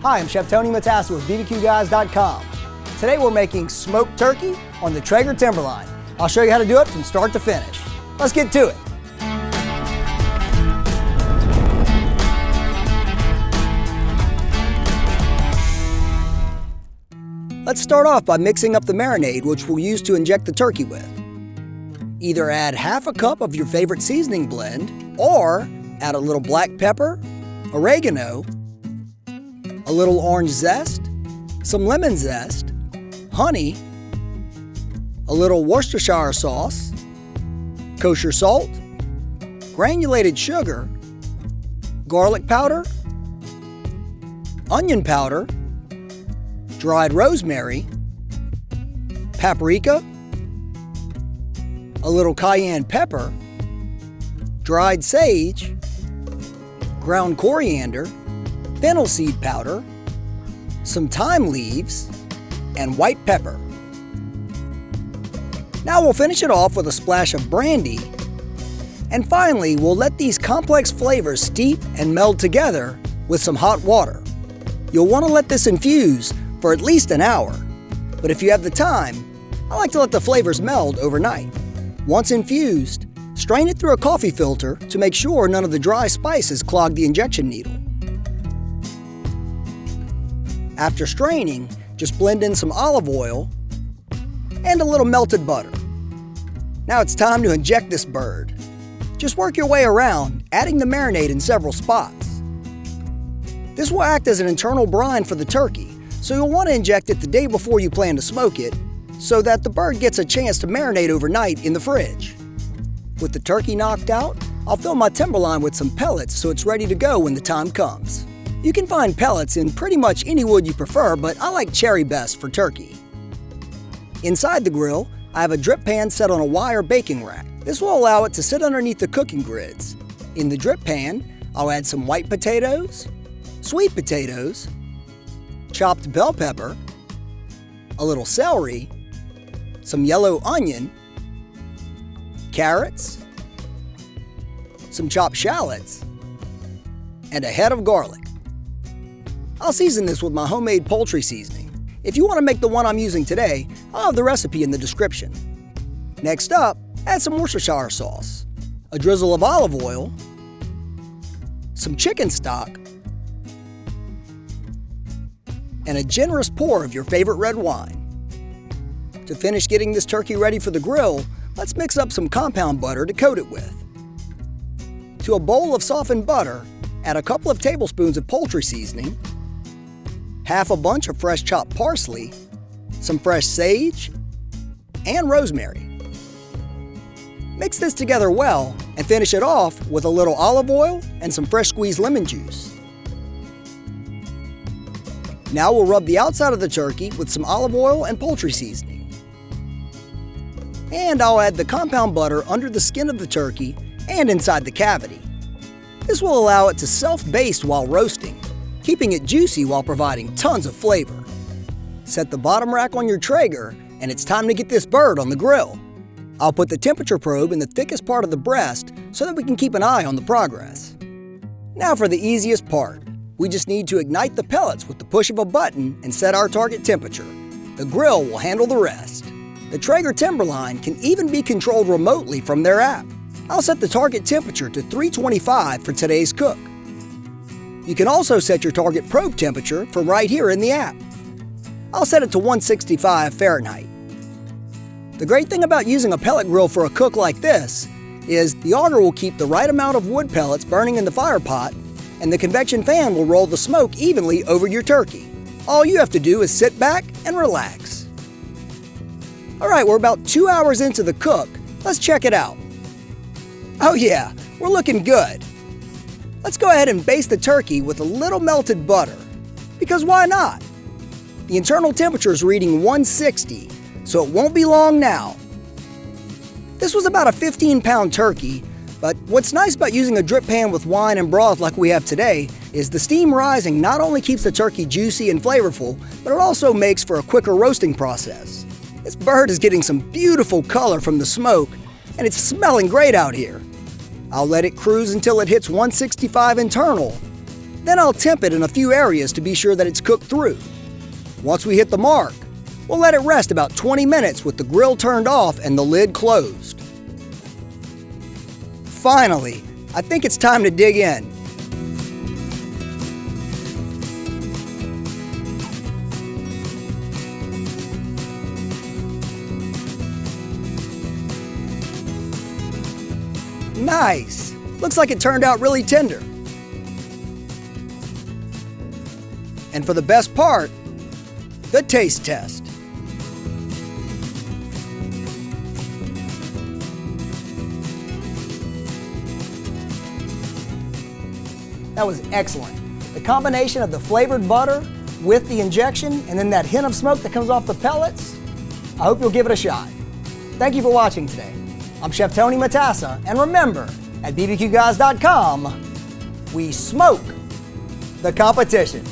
Hi, I'm Chef Tony Matassa with bbqguys.com. Today we're making smoked turkey on the Traeger Timberline. I'll show you how to do it from start to finish. Let's get to it. Let's start off by mixing up the marinade, which we'll use to inject the turkey with. Either add half a cup of your favorite seasoning blend, or add a little black pepper, oregano, a little orange zest, some lemon zest, honey, a little Worcestershire sauce, kosher salt, granulated sugar, garlic powder, onion powder, dried rosemary, paprika, a little cayenne pepper, dried sage, ground coriander, fennel seed powder, some thyme leaves, and white pepper. Now we'll finish it off with a splash of brandy, and finally we'll let these complex flavors steep and meld together with some hot water. You'll want to let this infuse for at least an hour, but if you have the time, I like to let the flavors meld overnight. Once infused, strain it through a coffee filter to make sure none of the dry spices clog the injection needle. After straining, just blend in some olive oil and a little melted butter. Now it's time to inject this bird. Just work your way around, adding the marinade in several spots. This will act as an internal brine for the turkey, so you'll want to inject it the day before you plan to smoke it, so that the bird gets a chance to marinate overnight in the fridge. With the turkey knocked out, I'll fill my Timberline with some pellets so it's ready to go when the time comes. You can find pellets in pretty much any wood you prefer, but I like cherry best for turkey. Inside the grill, I have a drip pan set on a wire baking rack. This will allow it to sit underneath the cooking grids. In the drip pan, I'll add some white potatoes, sweet potatoes, chopped bell pepper, a little celery, some yellow onion, carrots, some chopped shallots, and a head of garlic. I'll season this with my homemade poultry seasoning. If you want to make the one I'm using today, I'll have the recipe in the description. Next up, add some Worcestershire sauce, a drizzle of olive oil, some chicken stock, and a generous pour of your favorite red wine. To finish getting this turkey ready for the grill, let's mix up some compound butter to coat it with. To a bowl of softened butter, add a couple of tablespoons of poultry seasoning, half a bunch of fresh chopped parsley, some fresh sage, and rosemary. Mix this together well and finish it off with a little olive oil and some fresh squeezed lemon juice. Now we'll rub the outside of the turkey with some olive oil and poultry seasoning. And I'll add the compound butter under the skin of the turkey and inside the cavity. This will allow it to self-baste while roasting, keeping it juicy while providing tons of flavor. Set the bottom rack on your Traeger, and it's time to get this bird on the grill. I'll put the temperature probe in the thickest part of the breast so that we can keep an eye on the progress. Now for the easiest part. We just need to ignite the pellets with the push of a button and set our target temperature. The grill will handle the rest. The Traeger Timberline can even be controlled remotely from their app. I'll set the target temperature to 325 for today's cook. You can also set your target probe temperature from right here in the app. I'll set it to 165 Fahrenheit. The great thing about using a pellet grill for a cook like this is the auger will keep the right amount of wood pellets burning in the fire pot, and the convection fan will roll the smoke evenly over your turkey. All you have to do is sit back and relax. All right, we're about 2 hours into the cook. Let's check it out. Oh yeah, we're looking good. Let's go ahead and baste the turkey with a little melted butter, because why not? The internal temperature is reading 160, so it won't be long now. This was about a 15-pound turkey, but what's nice about using a drip pan with wine and broth like we have today is the steam rising not only keeps the turkey juicy and flavorful, but it also makes for a quicker roasting process. This bird is getting some beautiful color from the smoke, and it's smelling great out here. I'll let it cruise until it hits 165 internal. Then I'll temp it in a few areas to be sure that it's cooked through. Once we hit the mark, we'll let it rest about 20 minutes with the grill turned off and the lid closed. Finally, I think it's time to dig in. Nice! Looks like it turned out really tender. And for the best part, the taste test. That was excellent. The combination of the flavored butter with the injection and then that hint of smoke that comes off the pellets, I hope you'll give it a shot. Thank you for watching today. I'm Chef Tony Matassa, and remember, at bbqguys.com, we smoke the competition.